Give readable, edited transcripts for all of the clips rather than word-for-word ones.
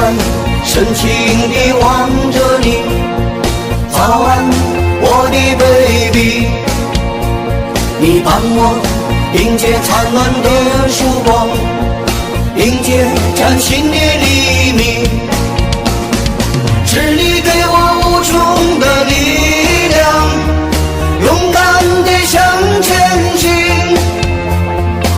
安，深情地望着你。早安，我的 baby， 你伴我迎接灿烂的曙光，迎接崭新的黎明。是你给我无穷的力量，勇敢地向前行。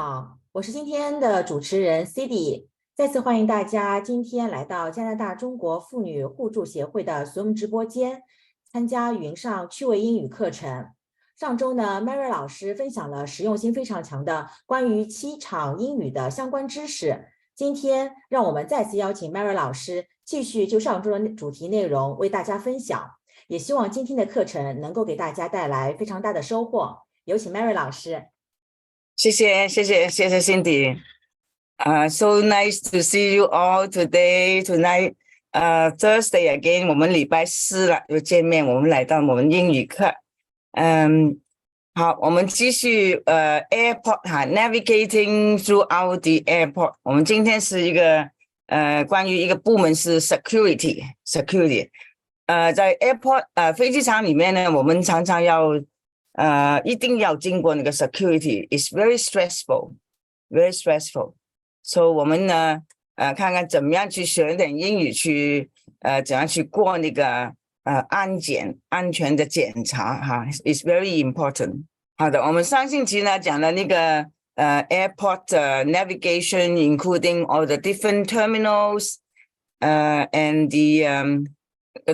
好，我是今天的主持人 Cindy， 再次欢迎大家今天来到加拿大中国妇女互助协会的 Zoom 直播间，参加云上趣味英语课程。上周呢 Mary 老师分享了实用性非常强的关于7场英语的相关知识。今天让我们再次邀请 Mary 老师继续就上周的主题内容为大家分享，也希望今天的课程能够给大家带来非常大的收获。有请 Mary 老师。谢谢 Cindy。So nice to see you all tonight. Thursday again， 我们礼拜四了又见面，我们来到我们英语课。好，我们继续airport navigating throughout the airport。我们今天是一个关于一个部门是 security。在 airport 飞机场里面呢，我们常常要一定要经过那个 security， is very stressful。So 我们呢看看怎么样去学点英语，去怎样去过那个安全的检查哈 ，is very important。好的，我们上星期呢讲了那个airport navigation, including all the different terminals, and the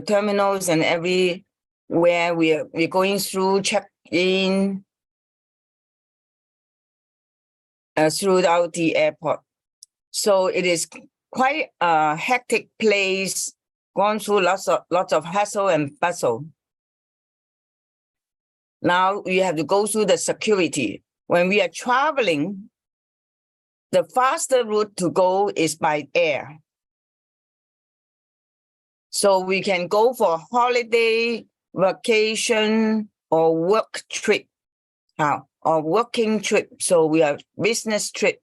terminals and everywhere we're going through check-in throughout the airport. So it is quite a hectic place, gone through lots of hassle and bustle. Now we have to go through the security. When we are traveling, the faster route to go is by air. So we can go for holiday, vacation, or work trip, or working trip. So we have business trip.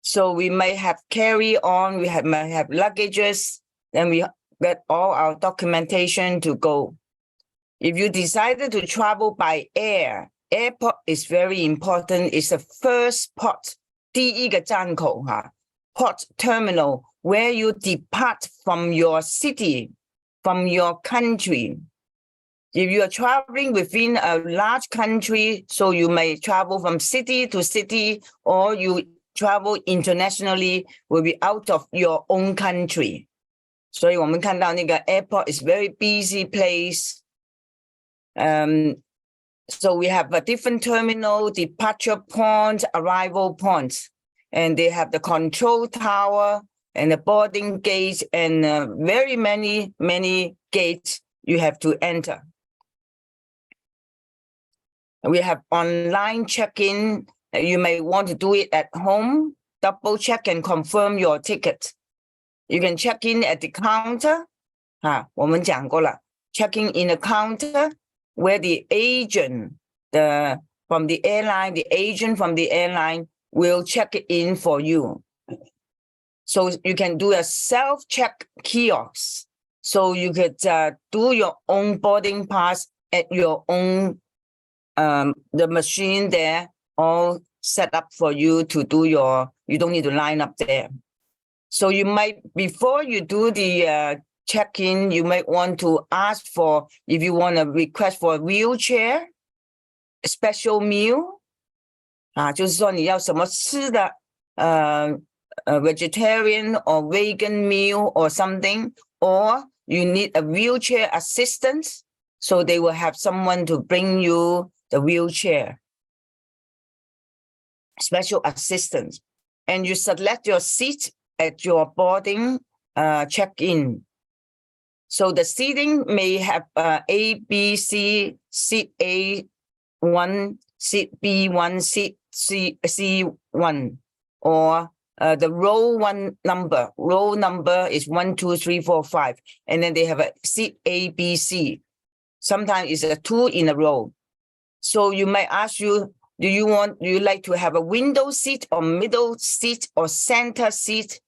So we may have carry on, may have luggages, then we get all our documentation to go. If you decided to travel by air, airport is very important. It's the first port, 第一个站口port terminal, where you depart from your city, from your country. If you are traveling within a large country, so you may travel from city to city, or you travel internationally, will be out of your own country. 所以我们看到那个 airport is very busy place. So we have a different terminal, departure points, arrival points, and they have the control tower and the boarding gate and very many gates you have to enter. We have online check-in. You may want to do it at home. Double check and confirm your ticket. You can check in at the counter. 我们讲过了 checking in the counter where the agent from the airline will check it in for you. So you can do a self-check kiosk. So you could do your own boarding pass at your own the machine there, all set up for you to do you don't need to line up there. So you might, before you do the check-in, you might want to ask for, if you want to request for a wheelchair, a special meal, 就是说你要什么吃的vegetarian or vegan meal or something, or you need a wheelchair assistance, so they will have someone to bring you the wheelchair, special assistance, and you select your seat at your boarding check-in. So the seating may have A, B, C, seat A1, seat B1, seat C1, or the row number is 1, 2, 3, 4, 5, and then they have a seat A, B, C. Sometimes it's a 2 in a row. So you might ask you, do you like to have a window seat or middle seat or center seat,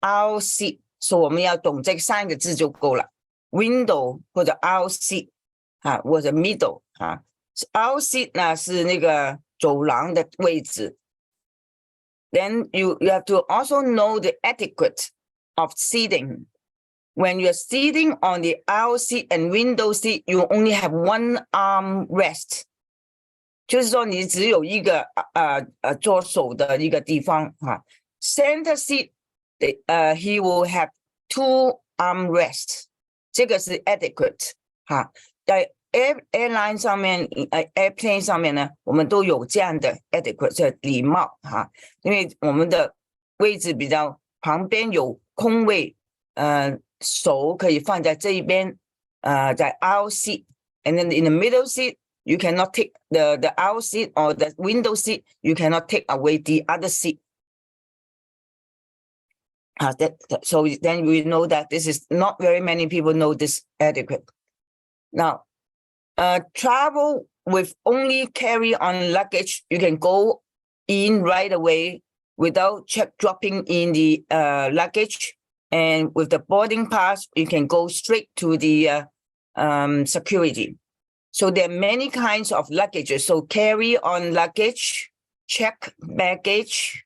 aisle seat? 所以我们要懂这3个字就够了 ，window 或者 aisle seat 啊，或者 middle 啊 ，aisle seat 呢是那个走廊的位置。Then you have to also know the etiquette of seating. When you're sitting on the aisle seat and window seat, you only have one arm rest. 就是说你只有一个做手的一个地方哈。Center seat, he will have 2 arm rest. 这个是 etiquette 哈。在 airline 上面，airplane 上面呢，我们都有这样的 etiquette 礼貌哈。因为我们的位置比较旁边有空位，手可以放在这一边，在 aisle seat, and then in the middle seat, you cannot take the aisle seat or the window seat. You cannot take away the other seat. So then we know that this is not very many people know this etiquette. Now, travel with only carry-on luggage, you can go in right away without dropping in the luggage. And with the boarding pass, you can go straight to the security. So there are many kinds of luggage. So carry-on luggage, check baggage,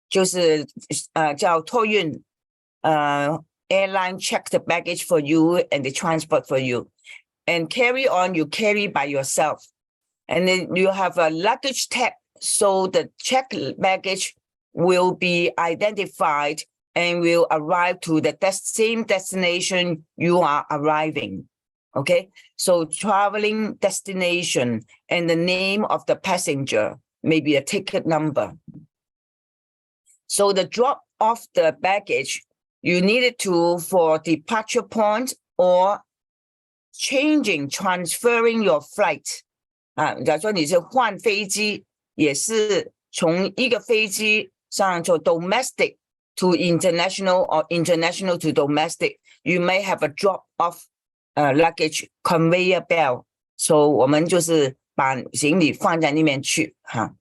就是叫托运airline check the baggage for you and the transport for you. And carry on, you carry by yourself. And then you have a luggage tag, so the checked baggage will be identified and will arrive to the same destination you are arriving. Okay, so traveling destination and the name of the passenger, maybe a ticket number. So the drop off the baggage, you need it to for departure point or transferring your flight. 假如说你是换飞机，也是从一个飞机上就 domestic to international or international to domestic, you may have a drop off luggage conveyor belt. So 我们就是把行李放在那边去哈。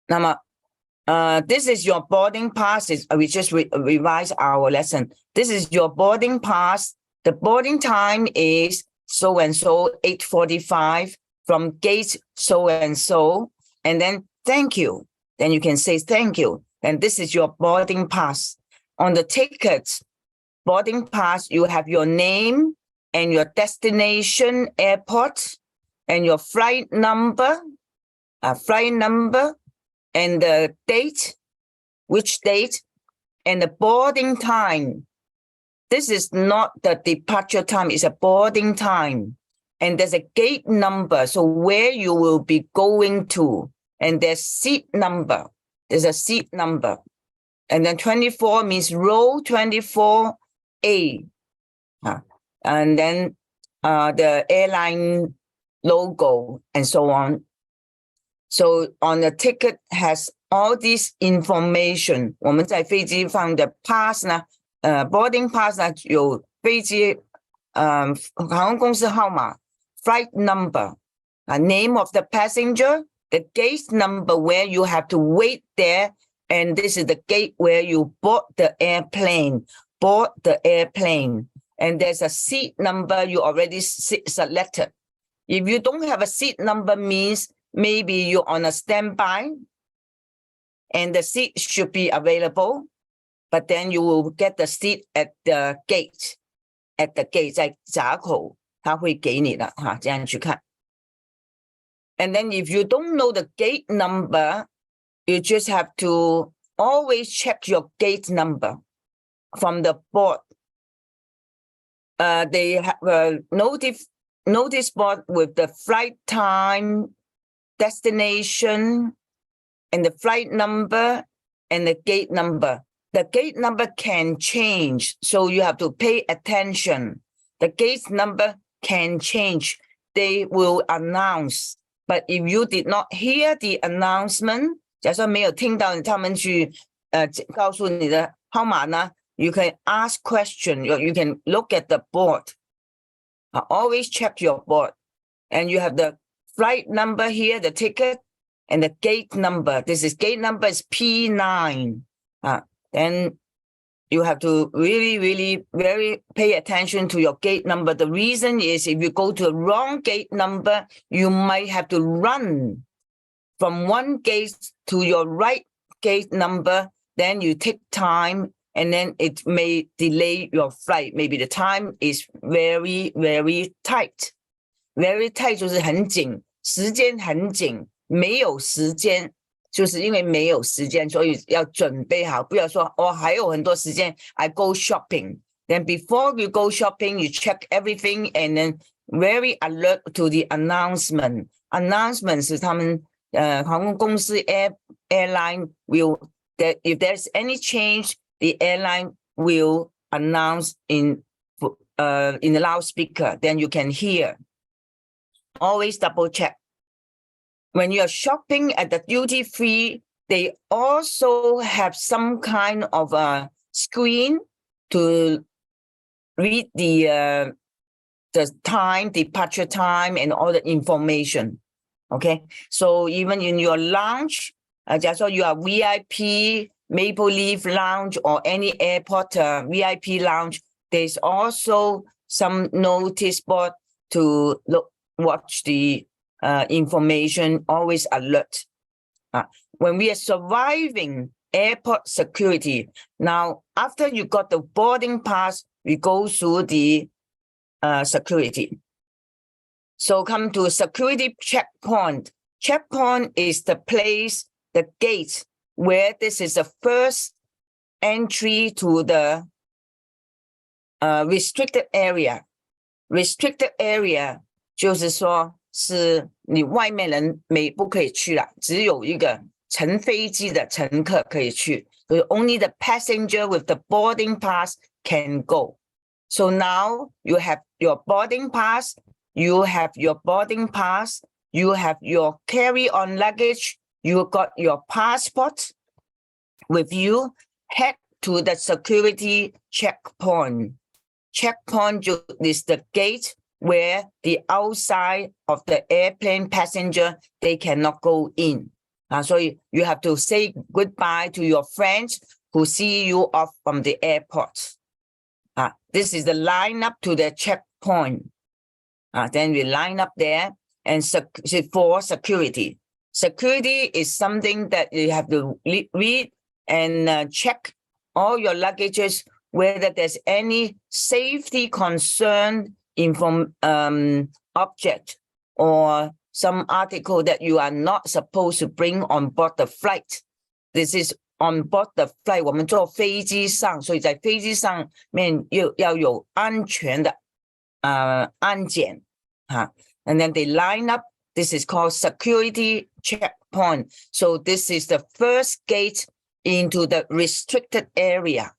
那么this is your boarding pass. We just revise our lesson. This is your boarding pass. The boarding time is so and so 8:45 from gate so and so, and then thank you. Then you can say thank you. And this is your boarding pass. On the ticket, boarding pass, you have your name and your destination airport and your flight number, and the date, which date, and the boarding time. This is not the departure time, it's a boarding time. And there's a gate number, so where you will be going to. And there's seat number. There's a seat number. And then 24 means row 24A. And then the airline logo and so on. So on the ticket has all this information. 我们在飞机放的 pass 呢，boarding pass 呢有飞机航空公司号码 flight number, name of the passenger, the gate number where you have to wait there, and this is the gate where you board the airplane. And there's a seat number you already selected. If you don't have a seat number, means maybe you're on a standby and the seat should be available, but then you will get the seat at the gate. At the gate, 在闸口它会给你的哈，这样去看。And then if you don't know the gate number, you just have to always check your gate number from the board. They have a notice board with the flight time, destination, and the flight number and the gate number. The gate number can change, so you have to pay attention. The gate number can change. They will announce. But if you did not hear the announcement, 假如说没有听到他们去告诉你的号码呢， you can ask question, you can look at the board. Always check your board. And you have the flight number here, the ticket, and the gate number. This is gate number is P9. Then you have to really very pay attention to your gate number. The reason is if you go to the wrong gate number, you might have to run from one gate to your right gate number. Then you take time, and then it may delay your flight. Maybe the time is very tight. Very tight 就是很紧，时间很紧，没有时间。就是因为没有时间，所以要准备好，不要说还有很多时间 I go shopping. Then before you go shopping, you check everything and then very alert to the announcement. Announcement 是他们航空公司 airline will that if there's any change, the airline will announce in the loudspeaker. Then you can hear. Always double check. When you're shopping at the duty free, they also have some kind of a screen to read the time, departure time, and all the information. Okay, so even in your lounge, just so you are VIP, Maple Leaf Lounge, or any airport VIP lounge, there's also some notice board to watch the information, always alert. When we are surviving airport security, now after you got the boarding pass, we go through the security. So come to security checkpoint. Checkpoint is the place, the gate, where this is the first entry to the restricted area. Restricted area 就是说是你外面人不可以去了，只有一个乘飞机的乘客可以去。So only the passenger with the boarding pass can go. So now you have your boarding pass, you have your boarding pass, you have your carry-on luggage, you got your passport with you, head to the security checkpoint. Checkpoint is the gate where the outside of the airplane passenger, they cannot go in. So you have to say goodbye to your friends who see you off from the airport. This is the lineup to the checkpoint. Then we line up there and for security. Security is something that you have to read and check all your luggages, whether there's any safety concern object or some article that you are not supposed to bring on board the flight. This is on board the flight. 我们坐飞机上，所以在飞机上面要有安全的安检And then they line up. This is called security checkpoint. So this is the first gate into the restricted area.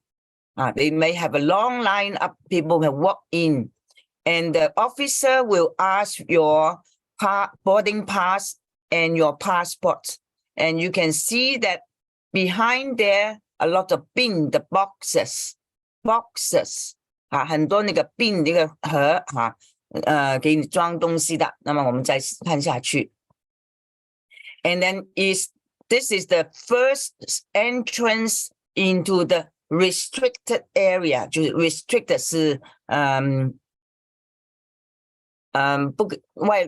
They may have a long line up. People will walk in. And the officer will ask your boarding pass and your passport. And you can see that behind there, a lot of bin, the boxes. 很多那个bin那个盒给你装东西的。那么我们再看下去。And then this is the first entrance into the restricted area. 就是 restricted 是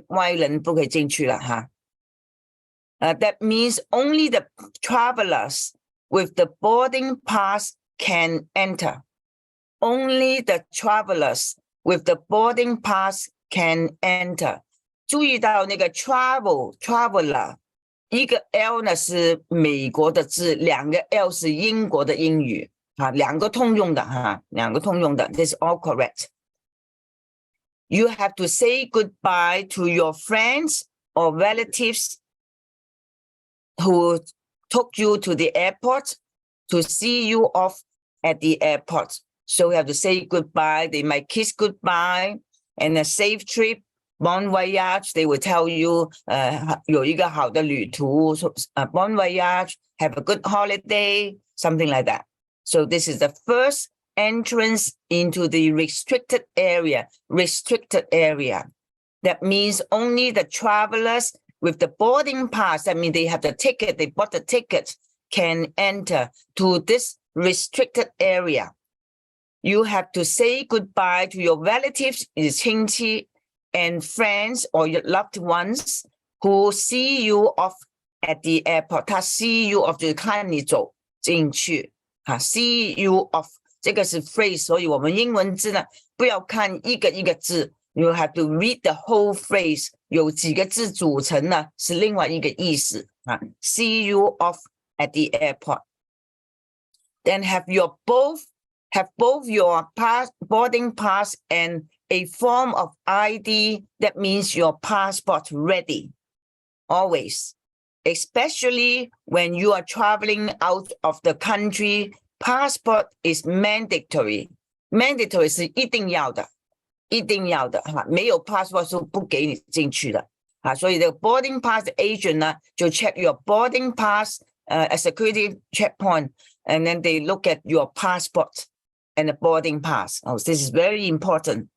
外人不可以进去了That means only the travelers with the boarding pass can enter. Only the travelers with the boarding pass can enter. 注意到那个 traveler 一个 L 呢是美国的字，两个 L 是英国的英语两个通用的两个通用的 This is all correct. You have to say goodbye to your friends or relatives who took you to the airport to see you off at the airport. So you have to say goodbye. They might kiss goodbye and a safe trip. Bon voyage. They will tell you 有一个好的旅途 Bon voyage. Have a good holiday. Something like that. So this is the first entrance into the restricted area. Restricted area. That means only the travelers with the boarding pass, that means they have the ticket, they bought the ticket, can enter to this restricted area. You have to say goodbye to your relatives, 亲戚 and friends or your loved ones who see you off at the airport. 他 see you off 就是看你走进去see you off 这个是 phrase， 所以我们英文字呢不要看一个一个字 ，you have to read the whole phrase。有几个字组成呢是另外一个意思see you off at the airport. Then have both your boarding pass and a form of ID that means your passport ready always, especially when you are traveling out of the country. Passport is mandatory. Mandatory 是一定要的没有 passport 是不给你进去的所以这个 boarding pass agent 呢就 check your boarding pass a security checkpoint and then they look at your passport and the boarding pass. This is very important.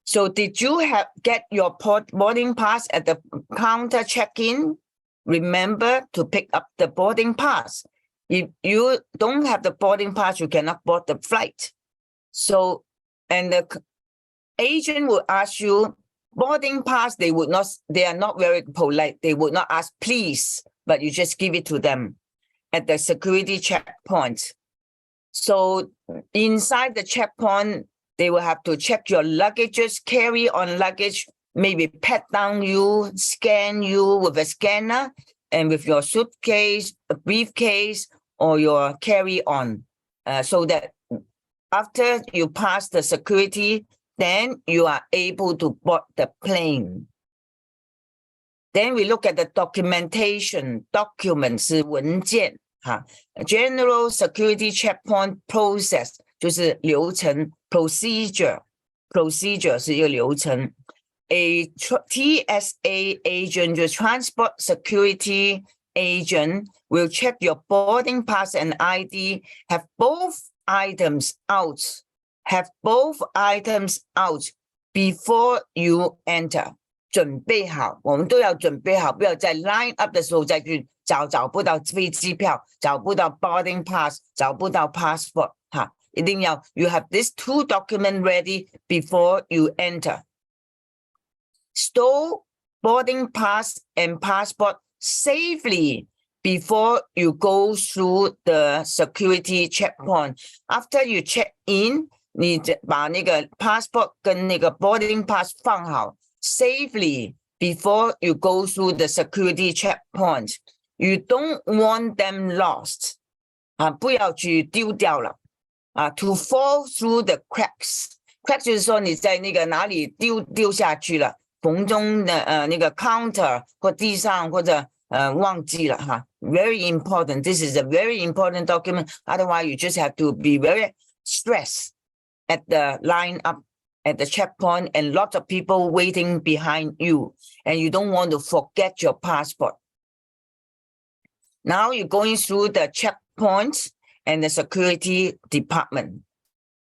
So did you get your boarding pass at the counter check-in? Remember to pick up the boarding pass. If you don't have the boarding pass, you cannot board the flight. So, and the agent will ask you, boarding pass, they are not very polite. They would not ask, please, but you just give it to them at the security checkpoint. So inside the checkpoint, they will have to check your luggages, carry on luggage, maybe pat down you, scan you with a scanner, and with your suitcase, a briefcase, or your carry-on, so that after you pass the security, then you are able to board the plane. Then we look at the documentation. Document 是文件General security checkpoint process 就是流程 procedure 是一个流程 A TSA agent, your transport security agent, will check your boarding pass and ID, have both items out before you enter. 准备好，我们都要准备好，不要在 line up 的时候再去找不到飞机票，找不到 boarding pass， 找不到 passport 一定要 you have these two documents ready before you enter. Store boarding pass and passport safely before you go through the security checkpoint. After you check in, 你把那个 passport 跟那个 boarding pass 放好 safely before you go through the security checkpoint. You don't want them lost. 不要去丢掉了to fall through the cracks. Cracks 就是说你在那个哪里丢下去了，缝中的那个 counter 或地上或者忘记了Very important. This is a very important document. Otherwise, you just have to be very stressed at the line up at the checkpoint and lots of people waiting behind you. And you don't want to forget your passport. Now you're going through the checkpoints and the security department.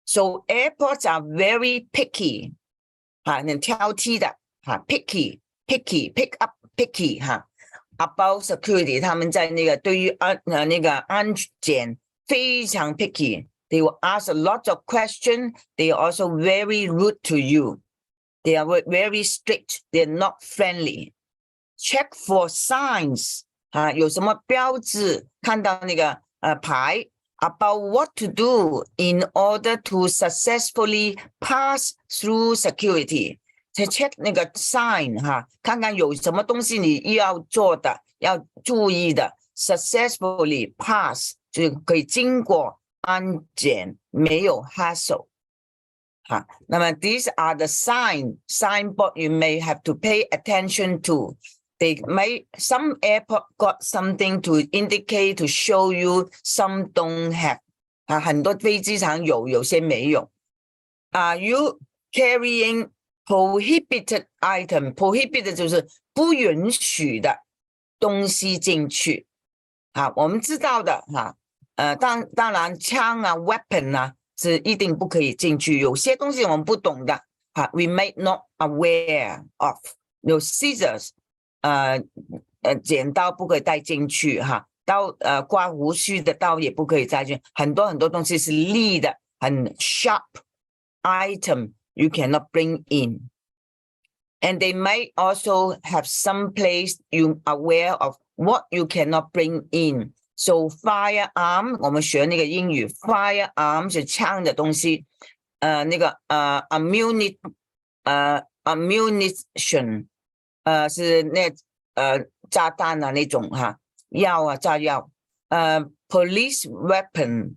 So airports are very picky. 很挑剔的picky, pick up picky about security. 他们在那个对于那个安检非常 picky. They will ask a lot of questions. They are also very rude to you. They are very strict. They're not friendly. Check for signs. 有什么标志看到那个牌 about what to do in order to successfully pass through security. Check 那个 sign 看看有什么东西你要做的要注意的 successfully pass 就是可以经过安检没有 hassle 那么 these are the signboard you may have to pay attention to. Some airport got something to indicate to show you, some don't have. 很多飞机场有些没有。Are you carrying prohibited item? Prohibited 就是不允许的东西进去。我们知道的当然枪weapon 是一定不可以进去。有些东西我们不懂的we may not aware of. 有 scissors。剪刀不可以带进去刀刮胡须的刀也不可以带进去，很多东西是利的，很 sharp item you cannot bring in. And they might also have some place you are aware of what you cannot bring in. So firearm 我们学那个英语 firearm 是枪的东西，那个ammunition 是那炸弹啊那种哈，药啊炸药police weapon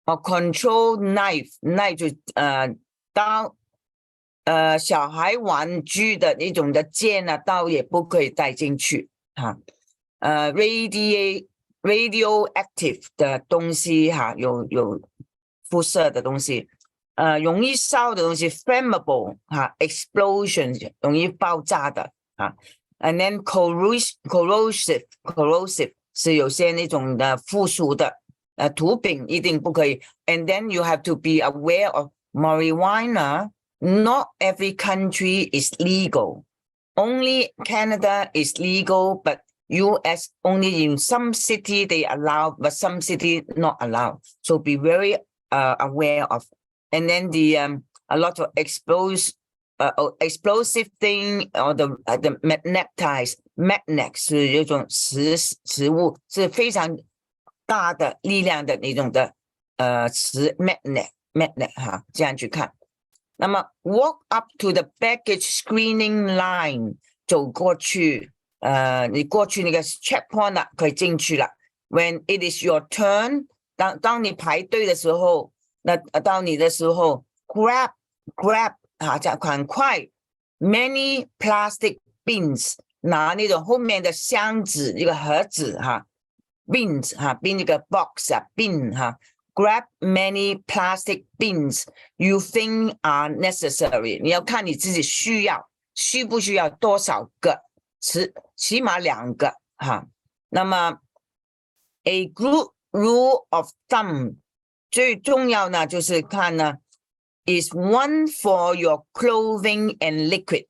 or control knife 就刀小孩玩具的那种的剑啊刀也不可以带进去哈radioactive 的东西哈，有辐射的东西，容易烧的东西 flammable 哈 explosion 容易爆炸的啊 ，and then corrosive 是有些那种的附属的毒品一定不可以 ，and then you have to be aware of marijuana. Not every country is legal. Only Canada is legal, but US only in some city they allow, but some city not allowed. So be very aware of. And then a lot of explosive thing or the magnet 是一种磁物，是非常大的力量的那种的磁 magnet 哈，这样去看。那么 walk up to the baggage screening line 走过去。你过去那个 checkpoint 了，可以进去了。When it is your turn， 当你排队的时候，那到你的时候 grab 啊，这样很快 ，many plastic bins 拿那种后面的箱子一个盒子哈 ，bins 哈 ，bin 这个 box 啊 ，bin 哈 ，grab many plastic bins you think are necessary， 你要看你自己需不需要多少个。起码2个哈，那么 a good rule of thumb 最重要呢就是看呢 is one for your clothing and liquid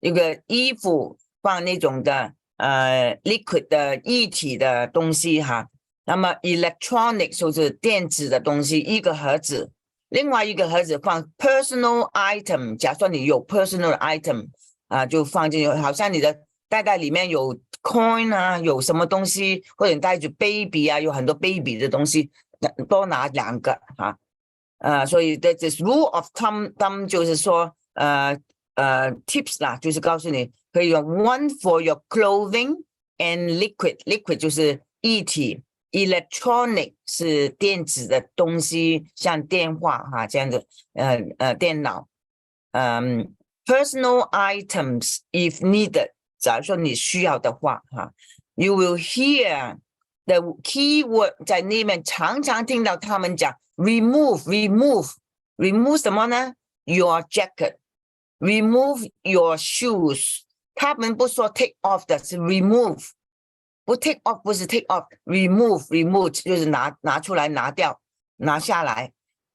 一个衣服放那种的liquid 的液体的东西哈，那么 electronic 就是电子的东西一个盒子，另外一个盒子放 personal item， 假设你有 personal item 就放进去，好像你的袋里面有 coin 啊，有什么东西，或者你带着 baby 啊，有很多 baby 的东西，多拿2个哈，所以 this rule of thumb 就是说tips 啦，就是告诉你可以用 one for your clothing and liquid 就是液体 ，electronic 是电子的东西，像电话哈这样子，电脑，personal items if needed。假如说你需要的话哈 ，you will hear the key word 在那边常常听到他们讲 remove 什么呢 ？Your jacket, remove your shoes。他们不说 take off 的是 remove， 不 take off 不是 take off，remove 就是拿出来拿掉拿下来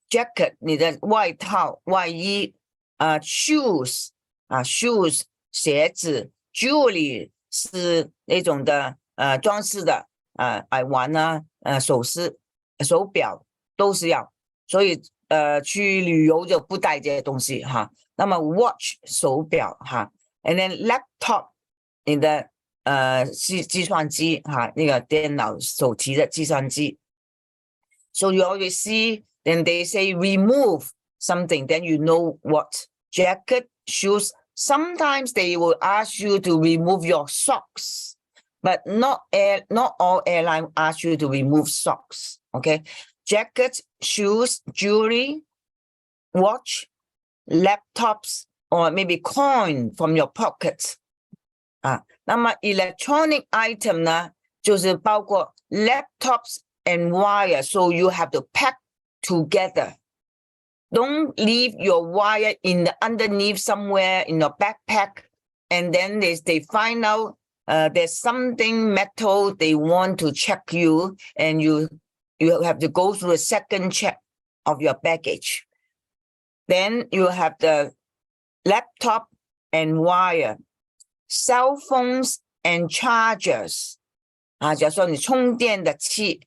，jacket 你的外套外衣shoes shoes 鞋子。Jewelry 是那种的装饰的耳环啊首饰手表都是要，所以去旅游就不带这些东西哈。那么 watch 手表哈 ，and then laptop 你的计算机哈，那个电脑手提的计算机。So you always see then they say remove something, then you know what jacket, shoes.Sometimes they will ask you to remove your socks, but not all airlines ask you to remove socks. Okay, jackets, shoes, jewelry, watch, laptops, or maybe coin from your pockets. 那么 electronic item 呢，就是包括 laptops and wire, so you have to pack together.Don't leave your wire in the underneath somewhere in your backpack, and then they find out there's something metal they want to check you, and you have to go through a second check of your baggage. Then you have the laptop and wire, cell phones and chargers. 啊，假如说你充电的器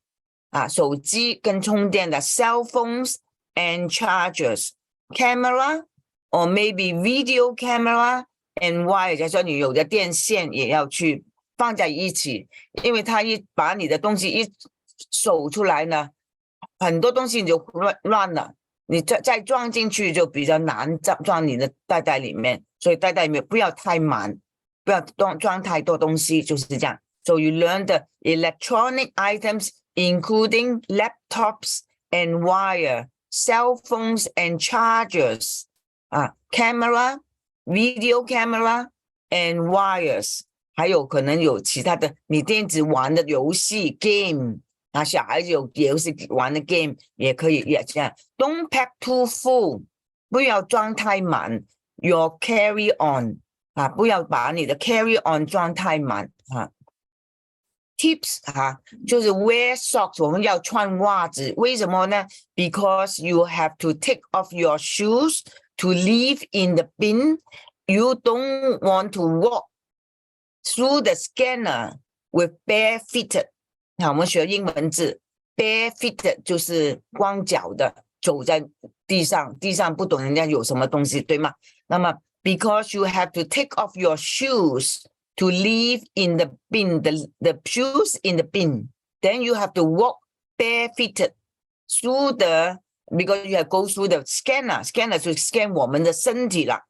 啊，手机跟充电的 cell phones and chargers, camera or maybe video camera and wire， 假如说你有的电线也要去放在一起，因为它一把你的东西一手出来呢，很多东西你就乱了，你再装进去就比较难装你的袋里面，所以袋里面不要太满，不要装太多东西，就是这样。So you learn the electronic items including laptops and wire, cell phones and chargers, camera, video camera and wires， 还有可能有其他的你电子玩的游戏 game， 小孩子有游戏玩的 game 也可以也这样。Don't pack too full， 不要装太满。Your carry on， 不要把你的 carry on 装太满。Tips 就是 wear socks， 我们要穿袜子，为什么呢？ Because you have to take off your shoes to leave in the bin. You don't want to walk through the scanner with bare feet。 我们学英文字 bare feet 就是光脚的，走在地上不懂人家有什么东西，对吗？那么 because you have to take off your shoes to leave in the bin, the shoes in the bin. Then you have to walk barefooted through because you have go through the scanner 就 scan 我们的身体了。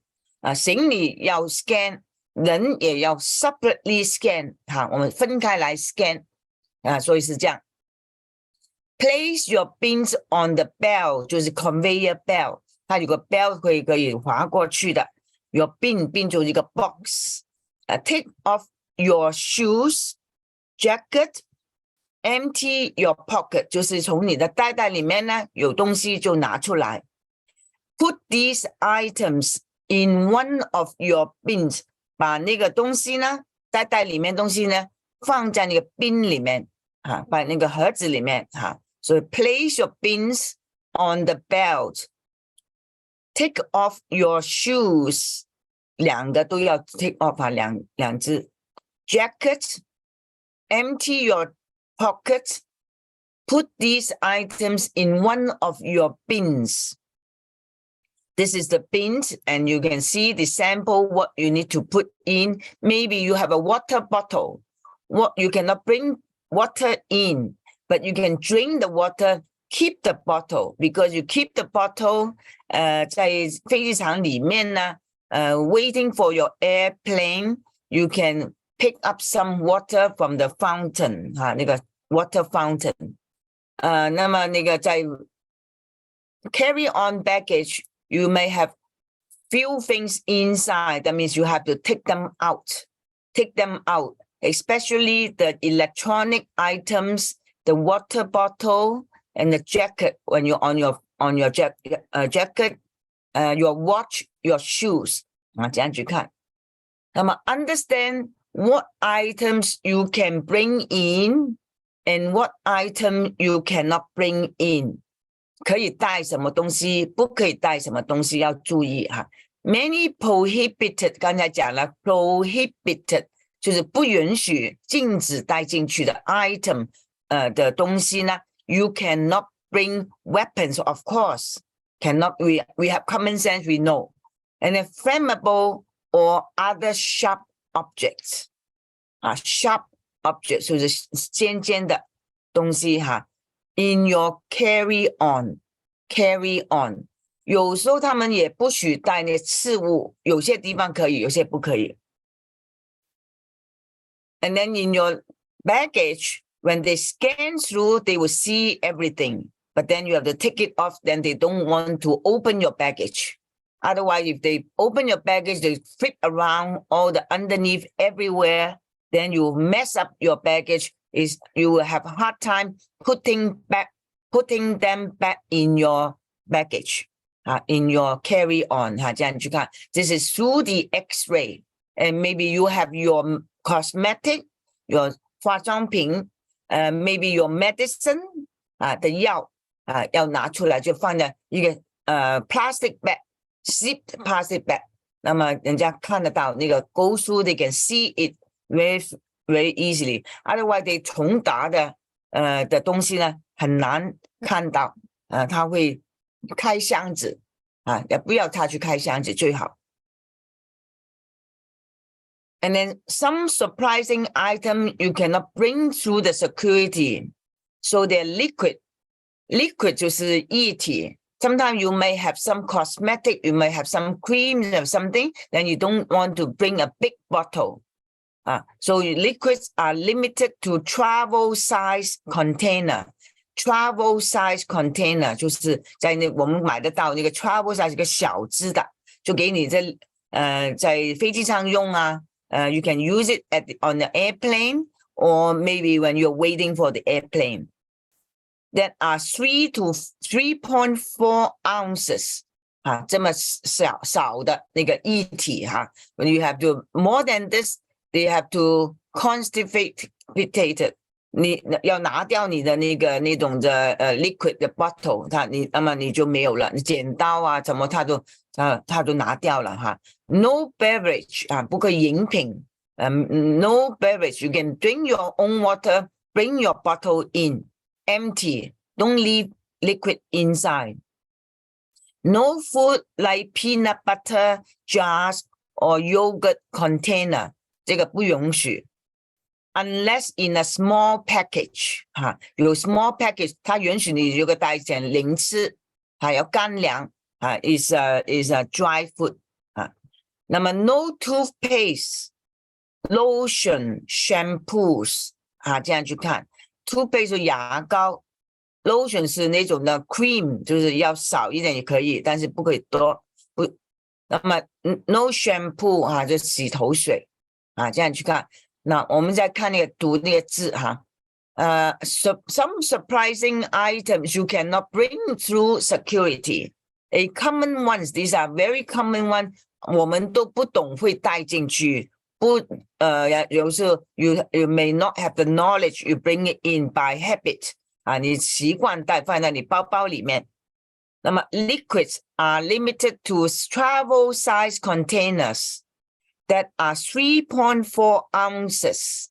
行李要 scan， 人也要 separately scan， 我们分开来 scan， 所以是这样。Place your bins on the belt， 就是 conveyor belt， 它有个 belt 可以滑过去的。Your bin 就是一个 box。Take off your shoes, jacket, empty your pocket， 就是从你的袋里面呢有东西就拿出来。Put these items in one of your bins， 把那个东西呢，袋里面东西呢放在那个 bin 里面，把那个盒子里面。所以 place your bins on the belt. Take off your shoes，两个都要 take off 两只 jacket, empty your pocket, put these items in one of your bins. This is the bins, and you can see the sample what you need to put in. Maybe you have a water bottle. What you cannot bring water in, but you can drink the water, keep the bottle, because you keep the bottle 在飞机场里面呢waiting for your airplane, you can pick up some water from the fountain， 那个 water fountain。那么那个在 carry on baggage, you may have few things inside. That means you have to take them out, especially the electronic items, the water bottle and the jacket when you're on your jacket, your watch, your shoes， 这样去看。那么 understand what items you can bring in and what item you cannot bring in， 可以带什么东西，不可以带什么东西，要注意。Many prohibited， 刚才讲了 prohibited 就是不允许禁止带进去的 item 的东西呢， you cannot bring weapons, of course cannot. We have common sense, we know. And then flammable or other sharp objects, sharp objects 就是尖尖的东西in your carry on， 有时候他们也不许带那刺物，有些地方可以，有些不可以。And then in your baggage, when they scan through, they will see everything. But then you have to take it off, then they don't want to open your baggage. Otherwise, if they open your baggage, they flip around all the underneath everywhere, then you mess up your baggage. You will have a hard time putting them back in your baggage, in your carry-on. 这样去看 This is through the X-ray. And maybe you have your cosmetic, your 化妆品, maybe your medicine 的药要拿出来，就放在一个plastic bag, zipped plastic bag。那么人家看得到那个 go through, they can see it with very easily. Otherwise, they 重达的的东西呢很难看到，他会开箱子也不要他去开箱子最好。And then some surprising item you cannot bring through the security, so they're liquid. Liquid 就是液体。Sometimes you may have some cosmetic, you may have some creams or something, then you don't want to bring a big bottle. So liquids are limited to travel size container. Travel size container 就是在我们买得到那个 travel size 一个小只的，就给你在飞机上用you can use it on the airplane or maybe when you're waiting for the airplane. That are 3 to 3.4 ounces 这么少的那个液体When you have to more than this, they have to constipate it. 你要拿掉你的那种的liquid 的 bottle， 那么你就没有了，你剪刀什么它都拿掉了No beverage 不可以饮品No beverage. You can drink your own water, bring your bottle in. Empty. Don't leave liquid inside. No food like peanut butter jars or yogurt container. 这个不允许。Unless in a small package. 有 small package, 它允许你有个带点零吃，有干粮is a dry food. 那么 no toothpaste, lotion, shampoos. 这样去看。toothpaste 是牙膏 ，lotion 是那种的 cream， 就是要少一点也可以，但是不可以多。那么 no shampoo 就洗头水这样去看。那我们再看读那个字some surprising items you cannot bring through security. A common ones, these are very common one. 我们都不懂会带进去。有时候 you may not have the knowledge, you bring it in by habit 你习惯带放在你包包里面。那么 liquids are limited to travel size containers that are 3.4 ounces.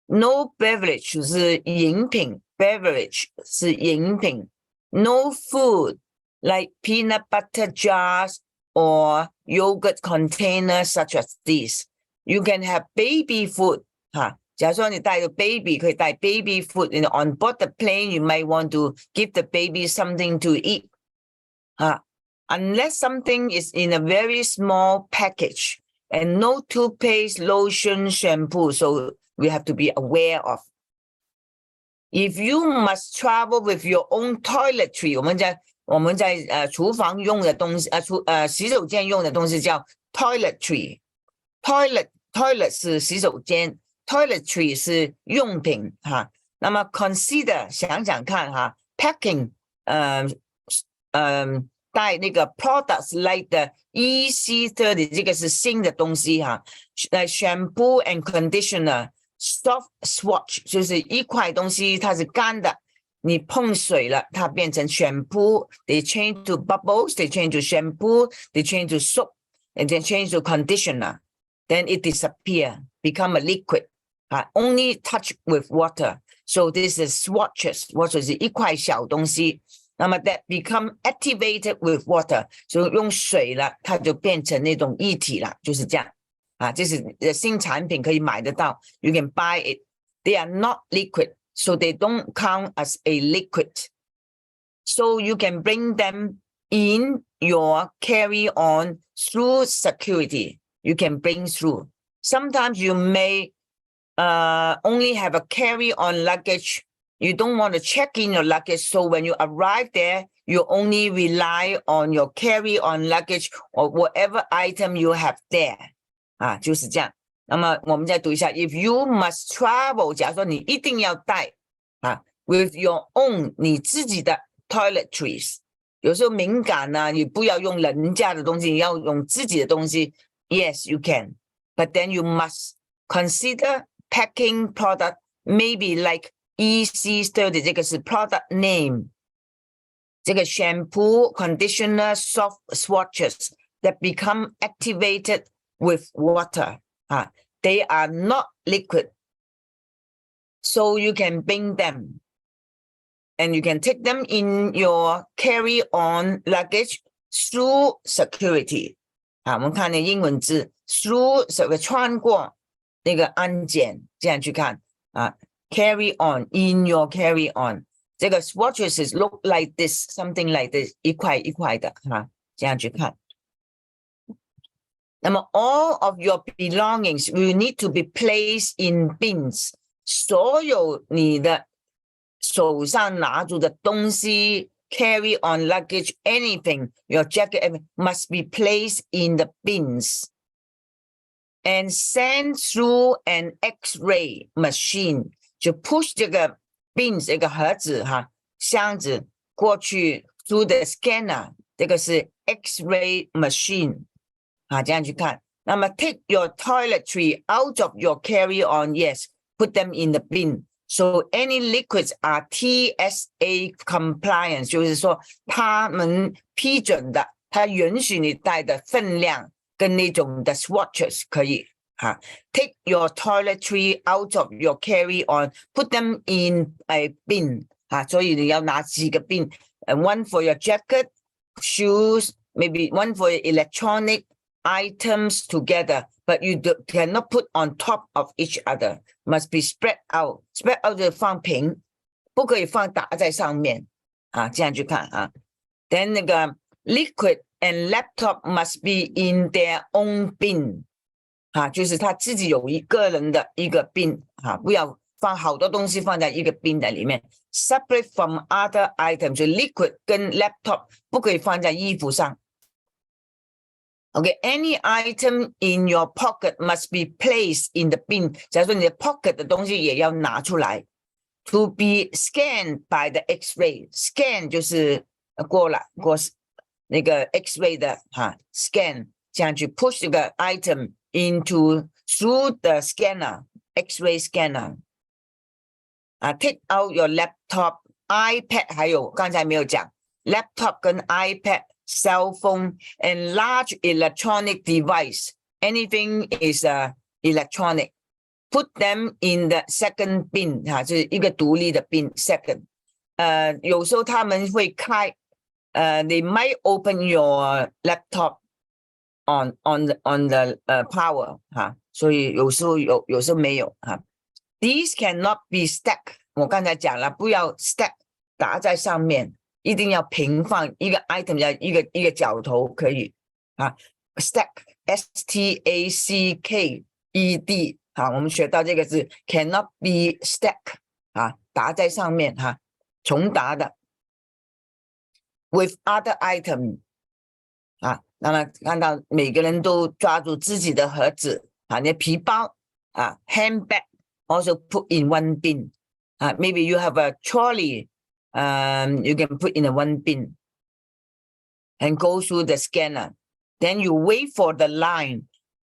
No beverage 是饮品 beverage 是饮品。No food like peanut butter jars or yogurt containers such as these. You can have baby food. 假如说你带个 baby, 可以带 baby food. On board the plane, you might want to give the baby something to eat. Unless something is in a very small package and no toothpaste, lotion, shampoo. So we have to be aware of. If you must travel with your own toiletry, 我们在厨房用的东西洗手间用的东西叫 toiletry. Toilet 是洗手间 toiletry 是用品那么 consider 想想看packing 带那个 products like the EC30 这个是新的东西shampoo and conditioner, soft swatch 就是一块东西它是干的，你碰水了它变成 shampoo, they change to bubbles, they change to shampoo, they change to soap, and then change to conditioner, then it disappear, become a liquid, only touch with water. So this is swatches, 或者是一块小东西，那么 that become activated with water, 所以用水了它就变成那种液体了，就是这样这是新产品可以买得到， you can buy it. They are not liquid, so they don't count as a liquid. So you can bring them in your carry-on through security. You can bring through. Sometimes you may only have a carry-on luggage. You don't want to check in your luggage, so when you arrive there, you only rely on your carry-on luggage or whatever item you have there. 就是这样。那么我们再读一下 if you must travel, 假如说你一定要带with your own 你自己的 toiletries. 有时候敏感你不要用人家的东西，你要用自己的东西。Yes, you can. But then you must consider packing product maybe like EC30, 这个是 product name. 这个 shampoo, conditioner, soft swatches that become activated with water. they are not liquid. So you can bring them and you can take them in your carry-on luggage through security. 我们看那英文字 through 穿过那个安检，这样去看carry on in your carry on. 这个 swatches is look like this, something like this, 一块一块的这样去看。那么 all of your belongings will need to be placed in bins. 所有你的手上拿住的东西 carry on luggage, anything, your jacket must be placed in the bins and sent through an X-ray machine. 就 push 这个 bins 这个盒子箱子过去 through the scanner. 这个是 X-ray machine. 这样去看。那么 take your toiletry out of your carry-on, yes, put them in the bin. So any liquids are TSA compliant, 就是说他们批准的，他允许你带的分量跟那种的 swatches 可以take your toiletry out of your carry-on, put them in a bin. 所以你要拿几个 bin, one for your jacket, shoes, maybe one for your electronic items together, but you cannot put on top of each other. Must be spread out. Spread out 就放平，不可以放打在上面这样去看Then 那个 liquid and laptop must be in their own bin. 就是他自己有一个人的一个 bin 不要放好多东西放在一个 bin 的里面。Separate from other items. 就 liquid 跟 laptop 不可以放在衣服上。Okay, any item in your pocket must be placed in the bin. 假如说你的 pocket 的东西也要拿出来。To be scanned by the X-ray. Scan 就是过那个 X-ray 的scan. 这样去 push 这个 item into through the scanner, X-ray scanner. Take out your laptop, iPad 还有刚才没有讲 laptop 跟 iPad.Cell phone and large electronic device. Anything is electronic. Put them in the second bin. 就是一个独立的 bin. Second. 有时候他们会开they might open your laptop on the power. 所以有时候有，有时候没有These cannot be stacked. 我刚才讲了，不要 stack 打在上面。一定要平放一个 item 要一个角头可以stack S-T-A-C-K-E-D 我们学到这个字 cannot be stack 打在上面重打的 with other item 那么看到每个人都抓住自己的盒子你的皮包handbag also put in one bin maybe you have a trolley you can put in a one bin and go through the scanner. Then you wait for the line.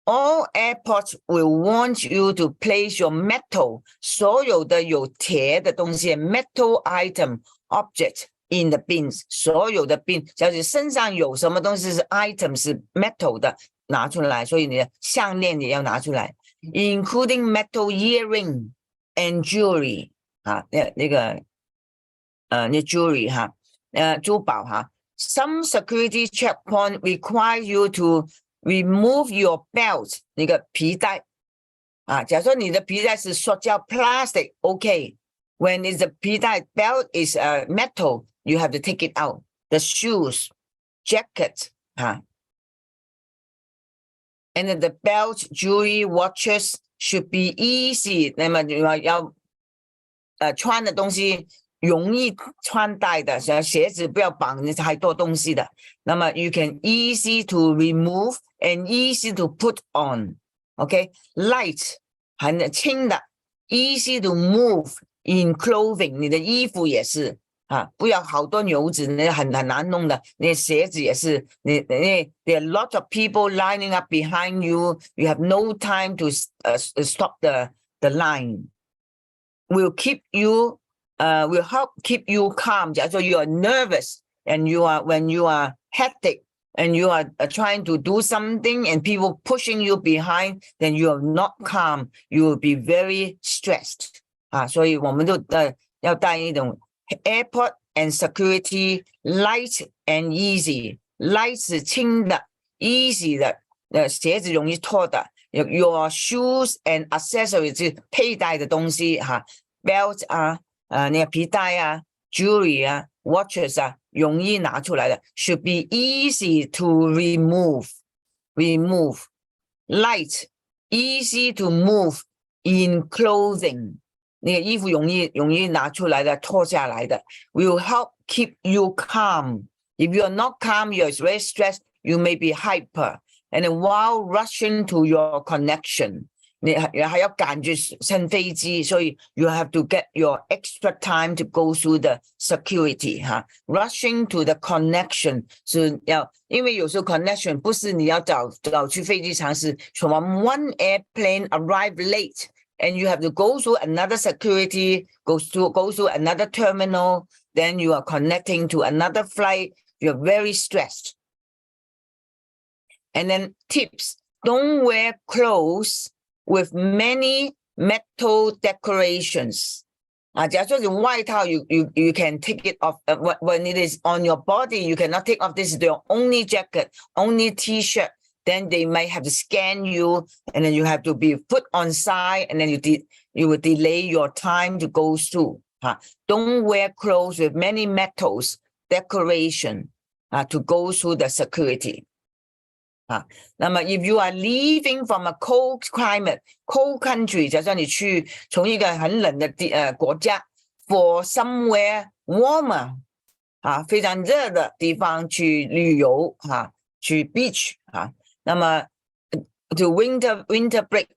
All airports will want you to place your metal, 所有的有铁的东西 metal item, object in the bins. 所有的 bin, 假如身上有什么东西是 item 是 metal 的，拿出来，所以你的项链也要拿出来 including metal earring and jewelry. 那个jewelry 珠宝Some security checkpoint require you to remove your belt 那个皮带假如说你的皮带是塑胶 plastic okay when it's a 皮带 belt is metal you have to take it out the shoes jacket and the belt jewelry watches should be easy 那么要穿的东西容易穿戴的鞋子不要绑太多东西的那么 you can easy to remove and easy to put on okay light 很轻的 easy to move in clothing 你的衣服也是不要好多牛子很难弄的你鞋子也是there are a lot of people lining up behind you you have no time to stop the line will keep you will help keep you calm. So you are nervous and when you are hectic, and you are trying to do something and people pushing you behind, then you are not calm. You will be very stressed. 所以我们都要带一种 airport and security light and easy. Light 是轻的 ，easy 的，鞋子容易脱的。Your shoes and accessories 是佩戴的东西，belt 那个皮带jewelry watches 容易拿出来的 ，should be easy to remove. Light, easy to move in clothing. 那个衣服容易拿出来的，脱下来的 will help keep you calm. If you are not calm, you are very stressed, you may be hyper. And then while rushing to your connection, 你还要赶去乘飞机，所以 you have to get your extra time to go through the security Rushing to the connection 是要，因为有时候 connection 不是你要早去飞机场，是 from one airplane arrive late. And you have to go through another security, go through another terminal, then you are connecting to another flight. You're very stressed. And then tips, don't wear clothes with many metal decorations. 假如说是外套 you can take it off. When it is on your body, you cannot take off. This is your only jacket, only t-shirt. Then they might have to scan you, and then you have to be put on side, and then you will delay your time to go through. Don't wear clothes with many metals decoration to go through the security. 那么 if you are leaving from a cold climate, cold country, 假设你去从一个很冷的国家 for somewhere warmer, 非常热的地方去旅游去 beach 那么 to winter break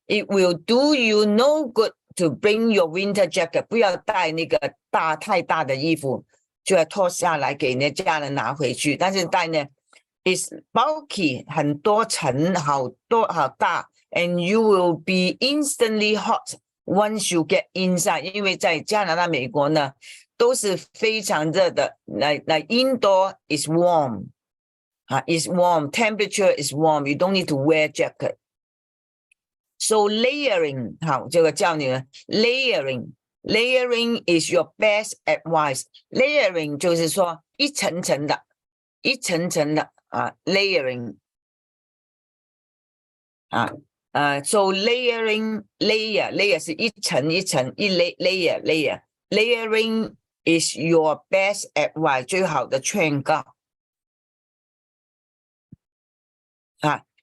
it will do you no good to bring your winter jacket. 不要带那个太大的衣服，就要脱下来给那家人拿回去。但是带呢 is bulky 很多层好大 and you will be instantly hot once you get inside. 因为在加拿大美国呢都是非常热的。like indoor is warm. Is warm, temperature is warm, you don't need to wear jacket. So layering, 好，这个教你了 layering is your best advice. Layering 就是说一层层的layering so layer 是一层一层layer layering is your best advice. 最好的劝告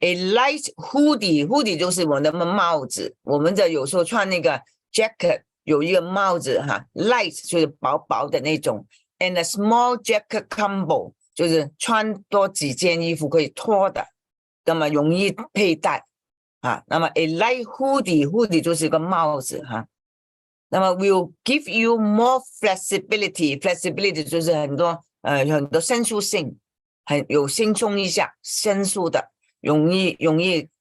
A light hoodie 就是我们的帽子，我们的有时候穿那个 jacket 有一个帽子light 就是薄薄的那种 and a small jacket combo 就是穿多几件衣服可以脱的，那么容易佩戴那么 a light hoodie 就是个帽子那么 will give you more flexibility 就是很多伸缩性，很有轻松一下伸缩的，容易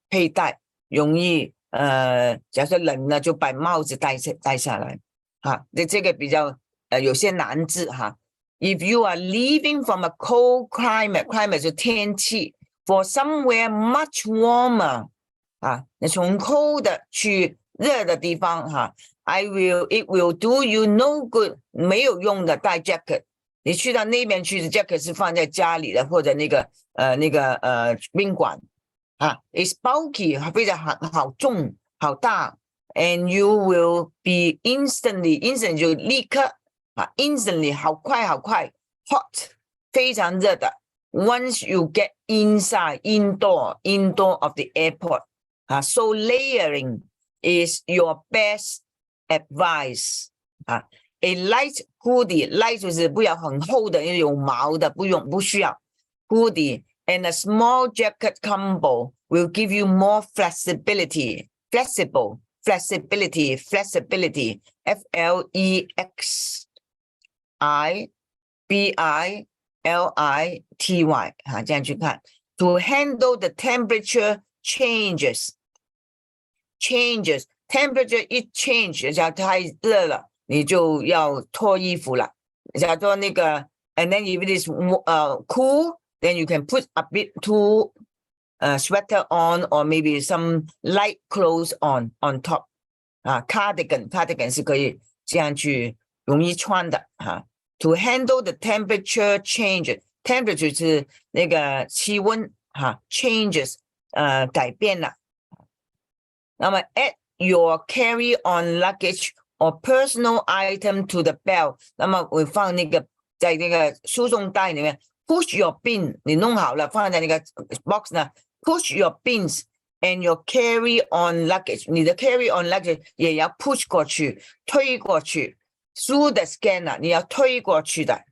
佩戴，容易假设冷了就把帽子戴下来这个比较有些难字If you are leaving from a cold climate 是天气 for somewhere much warmer 你从 cold 的去热的地方it will do you no good 没有用的带 jacket 你去到那边去的 jacket 是放在家里的或者那个宾馆it's bulky 非常好重好大 and you will be instantly 就立刻instantly 好快 hot 非常热的 once you get inside indoor of the airport so layering is your best advice a light hoodie light 就是不要很厚的，因为有毛的不需要 hoodie and a small jacket combo will give you more flexibility flexibility FLEXIBILITY 这样去看 to handle the temperature changes temperature 一 change 假如太热了你就要脱衣服了假如说那个 and then if it is cool then you can put a bit too sweater on or maybe some light clothes on top. Cardigan 是可以这样去容易穿的To handle the temperature change, temperature 是那个气温changes 改变了。那么 add your carry-on luggage or personal item to the belt. 那么我放那个在那个输送带里面 push your bin 你弄好了放在那个 box 呢 push your bins and your carry-on luggage 你的 carry-on luggage 也要 push 过去推过去 through the scanner 你要推过去的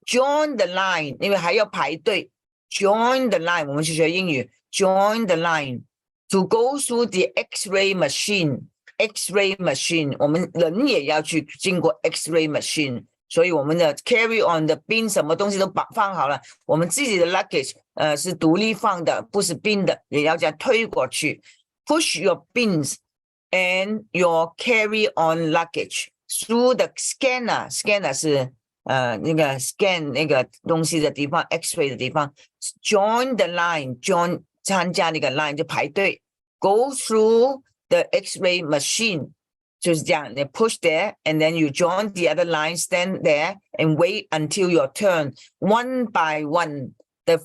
join the line 因为还要排队 join the line 我们去学英语 join the line to go through the X-ray machine X-ray machine 我们人也要去经过 X-ray machine 所以我们的 carry on 的 bin 什么东西都放好了我们自己的 luggage 是独立放的不是 bin 的也要这样推过去 push your bins and your carry on luggage through the scanner scanner 是那个 scan 那个东西的地方 X-ray 的地方 join the line join 参加那个 line 就排队 go through the X-ray machine 就是这样 they push there and then you join the other line stand there and wait until your turn one by one the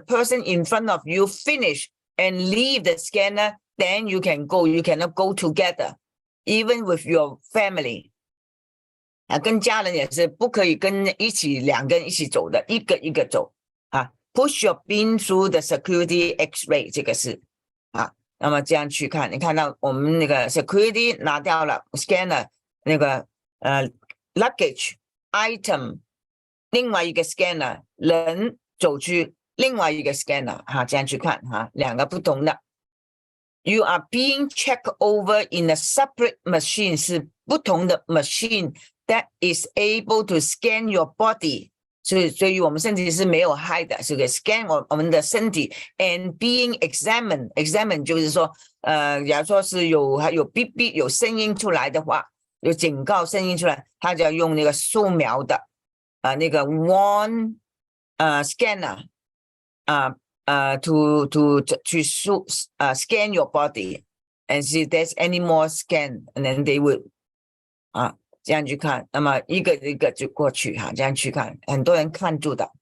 person in front of you finish and leave the scanner then you can go you cannot go together even with your family 跟家人也是不可以跟两个人一起走的一个一个走push your bin through the security X-ray 这个是那么这样去看你看到我们那个 security 拿掉了 scanner 那个luggage item 另外一个 scanner 人走去另外一个 scanner 这样去看两个不同的 you are being checked over in a separate machine 是不同的 machine that is able to scan your body所以我们身体是没有害的是个 scan 我们的身体 and being examined 就是说假如说是有哔哔有声音出来的话有警告声音出来他就要用那个扫描的那个 one scanner to scan your body and see if there's any more scan and then they will 这样去看那么一个一个就过去这样去看很多人看住的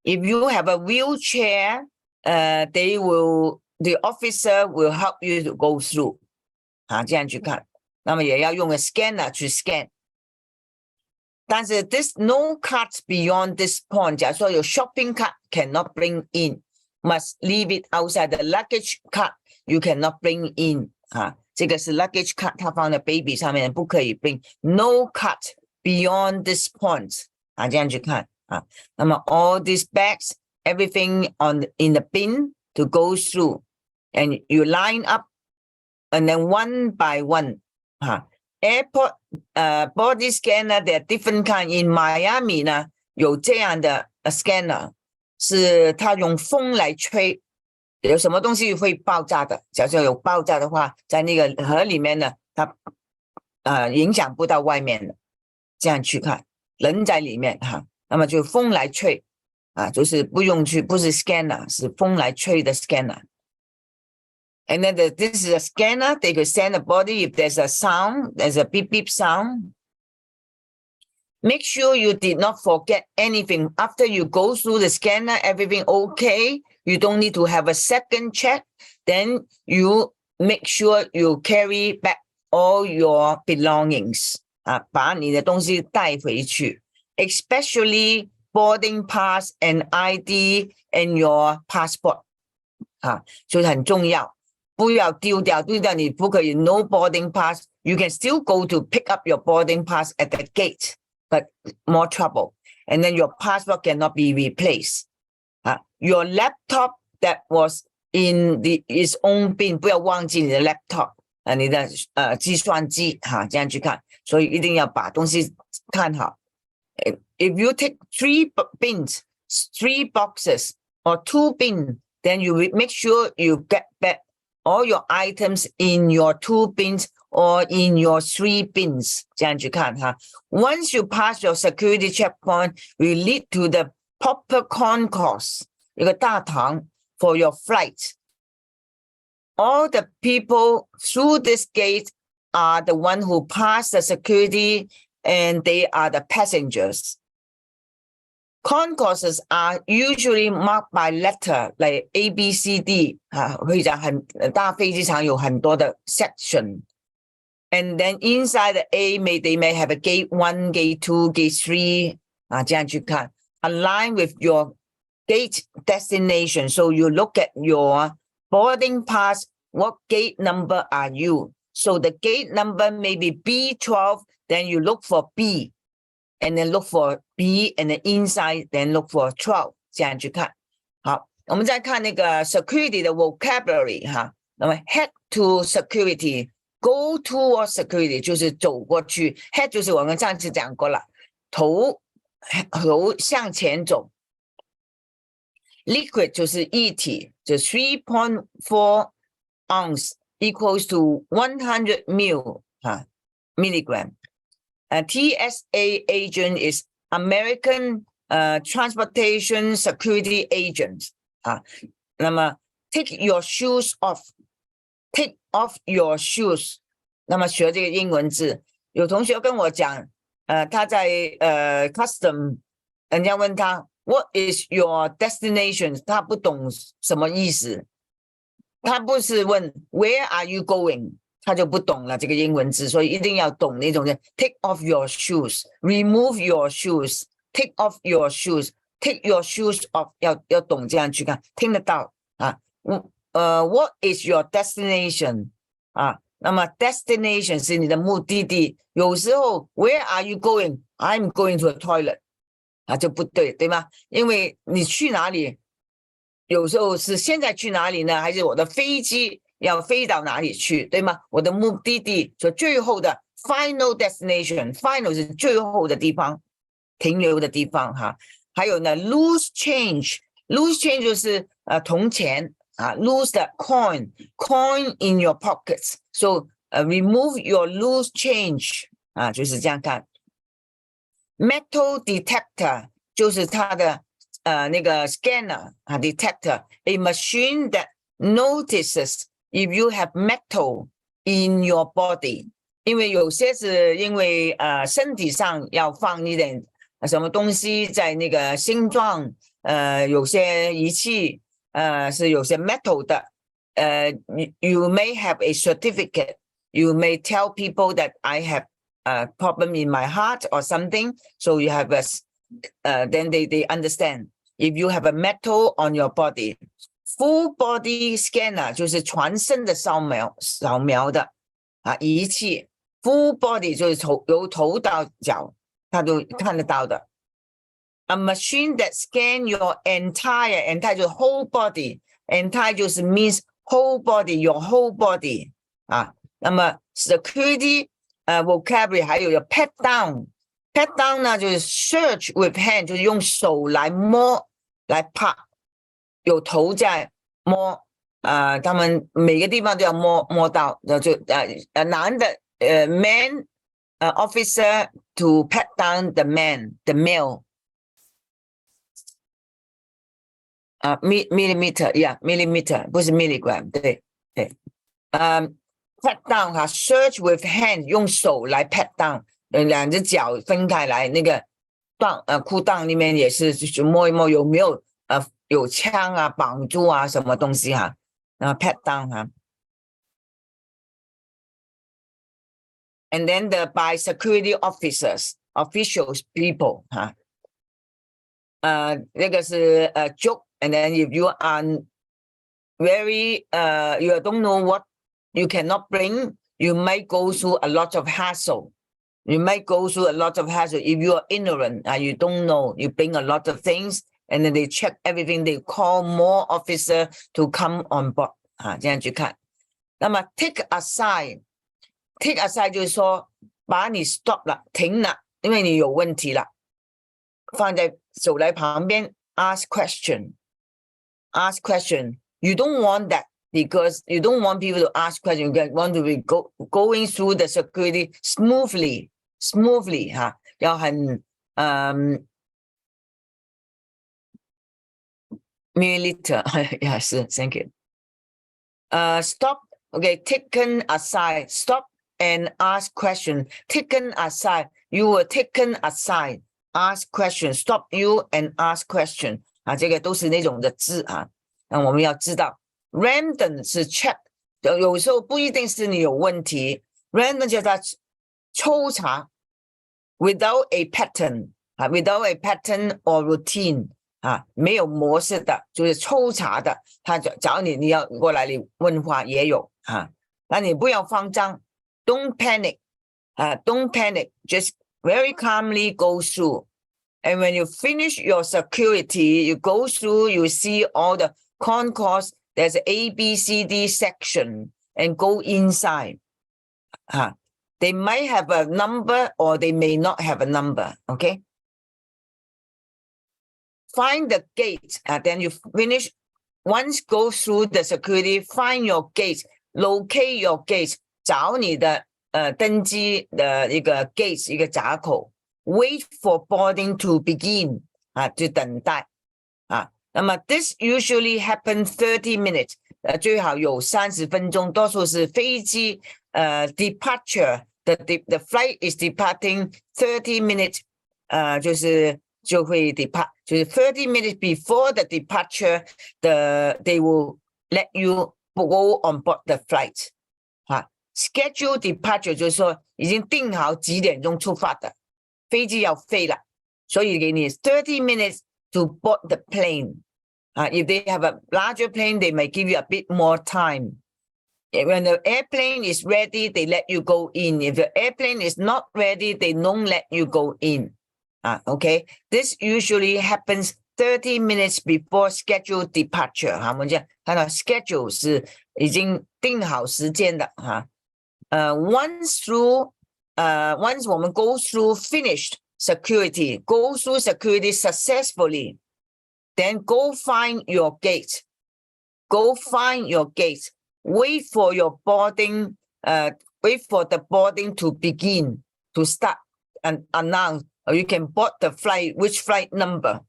if you have a wheelchair the officer will help you to go through 这样去看那么也要用个 scanner 去 scan 但是 this no carts beyond this point 假如说有 shopping cart cannot bring in must leave it outside the luggage cart you cannot bring in 这个是 luggage cart 它放在 baby 上面不可以 bring no cart beyond this point 这样去看那么 all these bags everything in the bin to go through and you line up and then one by one airport body scanner there are different kind in Miami 呢有这样的 scanner 是它用风来吹有什么东西会爆炸的假设有爆炸的话在那个河里面呢它影响不到外面的这样去看人在里面那么就风来吹就是不用去不是 scanner 是风来吹的 scanner and then this is a scanner they could scan the body if there's a sound there's a beep beep sound make sure you did not forget anything after you go through the scanner everything okay you don't need to have a second check then you make sure you carry back all your belongings 把你的东西带回去 especially boarding pass and ID and your passport 所以很重要不要丢掉你不可以 no boarding pass you can still go to pick up your boarding pass at the gate but more trouble and then your passport cannot be replaced your laptop that was in its own bin 不要忘记你的 laptop 你的计算机这样去看所以一定要把东西看好 if you take 3 bins 3 boxes or 2 bins then you will make sure you get back all your items in your 2 bins or in your 3 bins 这样去看哈。Once you pass your security checkpoint, will lead to the proper concourse 一个大堂 for your flight. All the people through this gate are the one who pass the security and they are the passengers. Concourses are usually marked by letter like A, B, C, D 会讲大飞机场有很多的 section. And then inside the A, they may have a gate 1, gate 2, gate 3这样去看 align with your gate destination. So you look at your boarding pass, what gate number are you? So the gate number may be B12, then you look for B, and then look for B, and then inside, then look for 12. 这样去看。好，我们再看那个 security 的 vocabulary 哈。那么 head to security, go toward security 就是走过去 ，head 就是我们上次讲过了，头向前走。Liquid 就是液体，就 3.4 ounce equals to 100 milligram. TSA agent is American Transportation Security Agent 那么 take your shoes off, take off your shoes. 那么学这个英文字，有同学跟我讲，他在custom， 人家问他 What is your destination？ 他不懂什么意思，他不是问 Where are you going？ 他就不懂了这个英文字，所以一定要懂那种的 Take off your shoes, remove your shoes, take off your shoes, take your shoes off， 要懂这样去看，听得到What is your destination？ 那么 destination 是你的目的地，有时候 Where are you going？ I'm going to a toilet。就不对，对吗？因为你去哪里，有时候是现在去哪里呢？还是我的飞机要飞到哪里去，对吗？我的目的地，所以最后的 final destination，final 是最后的地方，停留的地方哈。还有呢 ，loose change 就是铜钱lose the coin in your pockets，so remove your loose change 就是这样看。Metal detector 就是它的那个 scanner detector, a machine that notices if you have metal in your body. 因为有些是因为身体上要放一点什么东西在那个心脏，有些仪器是有些 metal 的，you may have a certificate, you may tell people that I have problem in my heart or something, so you have then they understand if you have a metal on your body. Full body scanner 就是全身的扫描的仪器， full body 就是由头到脚它都看得到的。A machine that scan your entire 就是 whole body， entire 就是 means whole body, your whole body 那么 security vocabulary 还有pat down 呢，就是 search with hand， 就是用手来摸来拍，有头在摸他们每个地方都要摸到，就男的man officer to pat down the male millimeter millimeter 不是 milligram 对pat down search with hand 用手来 pat down， 两只脚分开来，那个裤裆里面也是就摸一摸有没有有枪绑住什么东西pat down and then by security officials people 那个是joke and then if you are very you don't know what you cannot bring, you might go through a lot of hassle. You might go through a lot of hassle if you are ignorant, you don't know, you bring a lot of things, and then they check everything, they call more officer to come on board. 这样去看。那么 take aside 就是说把你 stop 了，停了，因为你有问题了，放在手来旁边 ask question. You don't want that. because you don't want people to ask questions. You want to be going through the security smoothly 哈，要很milliliter yes, thank you. Stop. Okay, taken aside. Stop and ask question. Taken aside. You were taken aside. Ask question. Stop you and ask question. 啊，这个都是那种的字啊。那我们要知道 ，random 是 check， 有时候不一定是你有问题 ，random 就是它抽查 ，without a pattern 啊 ，without a pattern or routine 啊，没有模式的，就是抽查的。他找你要过来你问话也有啊，那你不要慌张 ，don't panic 啊 ，don't panic， just very calmly go through. And when you finish your security, you go through, you see all the concourse, there's A, B, C, D section, and go inside. They might have a number or they may not have a number, okay? Find the gate, then you finish. Once go through the security, find your gate, locate your gate, 找你的登机的一个 gate 一个闸口。Wait for boarding to begin 啊，就等待啊。那么 this usually happens 30 minutes， 最好有30分钟，多数是飞机departure the flight is departing 30 minutes， 就会 depart， 就是 30 minutes before the departure， they will let you go on board the flight 啊。Schedule departure 就是说已经定好几点钟出发的。飞机要飞了，所以给你30 minutes to board the plane. If they have a larger plane, they may give you a bit more time. When the airplane is ready, they let you go in. If the airplane is not ready, they don't let you go in. Okay, this usually happens 30 minutes before scheduled departure. 我们讲看到 schedule 是已经定好时间的哈。Once 我们 go through finished security, go through security successfully, then go find your gate. Go find your gate. Wait for your boarding. Wait for the boarding to begin, to start and announce. Or you can board the flight. Which flight number?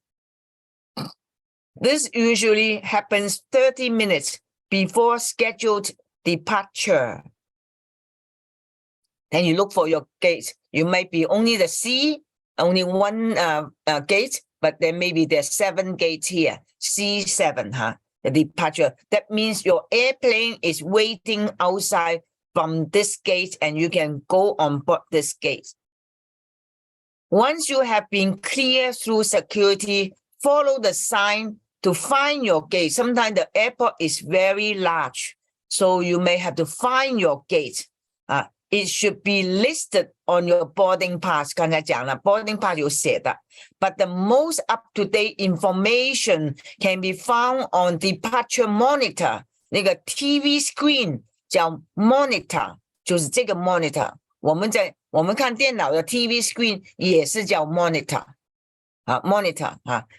This usually happens 30 minutes before scheduled departure. Then you look for your gate. You might be only the C, only one gate, but then maybe there's 7 gates here. C7, the departure. That means your airplane is waiting outside from this gate and you can go on board this gate. Once you have been cleared through security, follow the sign to find your gate. Sometimes the airport is very large, so you may have to find your gate. It should be listed on your boarding pass. 刚才讲了 boarding pass 有写的 but the most up-to-date information can be found on departure monitor. 那个 TV screen 叫 monitor， 就是这个 monitor。我们看电脑的 TV screen 也是叫 monitor monitor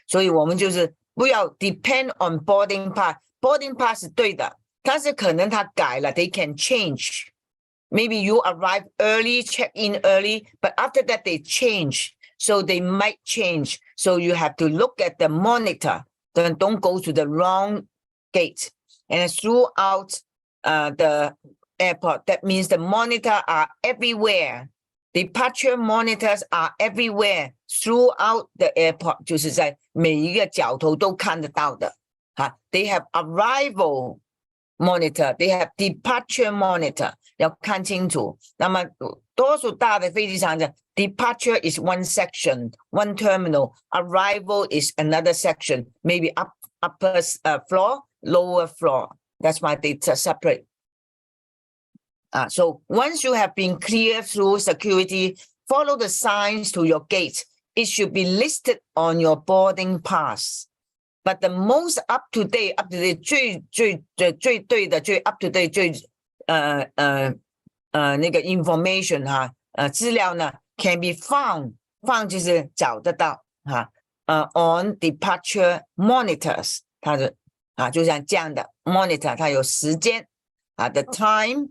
所以我们就是不要 depend on boarding pass。boarding pass 是对的，但是可能它改了 they can change。Maybe you arrive early, check in early, but after that they change. So they might change. So you have to look at the monitor. Don't go to the wrong gate. And throughout the airport, that means the monitors are everywhere. Departure monitors are everywhere throughout the airport. 就是在每一个角头都看得到的。They have arrival monitor, they have departure monitor. 要看清楚。那么多数大的飞机场的 departure is one section, one terminal. Arrival is another section, maybe upper floor, lower floor. That's why they separate. So once you have been cleared through security, follow the signs to your gate. It should be listed on your boarding pass. But the most up-to-date 最对的最 up-to-date 最那个 information 资料呢 can be found 就是找得到on departure monitors 它的就像这样的 monitor 它有时间the time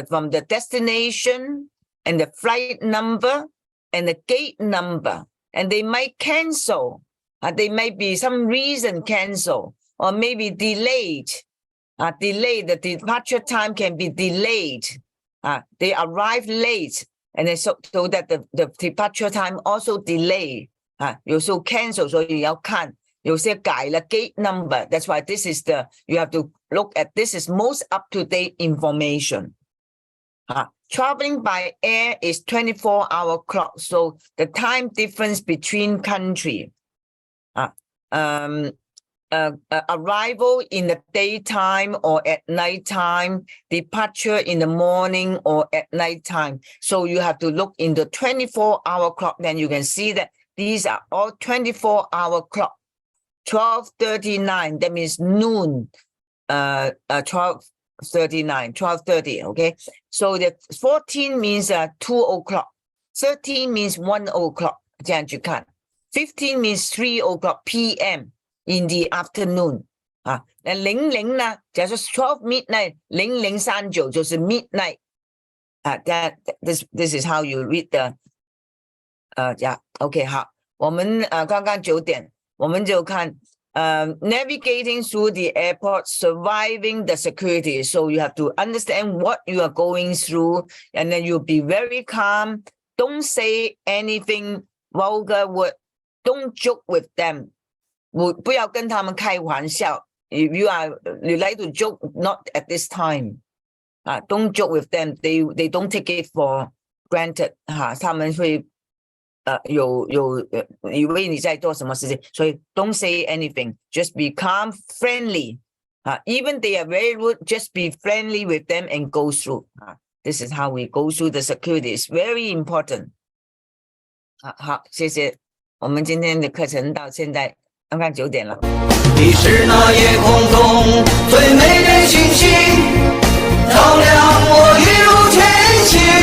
from the destination and the flight number and the gate number, and they might cancel. They may be some reason cancel or maybe delayed. Delayed, the departure time can be delayed. They arrive late, and then so that the departure time also delay. 有时候 cancel 所以要看，有些改了 gate number. That's why this is you have to look at this is most up-to-date information. Traveling by air is 24-hour clock, so the time difference between country. Arrival in the daytime or at nighttime, departure in the morning or at nighttime. So you have to look in the 24-hour clock. Then you can see that these are all 24-hour clock. 12:39, that means noon. 12:30, okay? So the 14 means 2 o'clock. 13 means 1 o'clock. 这样去看。15 means 3 o'clock p.m. in the afternoon. 那00呢，假如说12 midnight, 0039就是 midnight. This is how you read the okay 好，我们刚刚9点，我们就看navigating through the airport, surviving the security. So you have to understand what you are going through, and then you'll be very calm. Don't say anything vulgar word. Don't joke with them. 不要跟他们开玩笑。If you like to joke, not at this time. Don't joke with them. They don't take it for granted. 他们会以为你在做什么事情，所以 don't say anything. Just be calm, friendly. Even they are very rude, just be friendly with them and go through. This is how we go through the security. It's very important. 好，谢谢。我们今天的课程到现在刚刚9点了。你是那夜空中最美的星星，照亮我一路前行。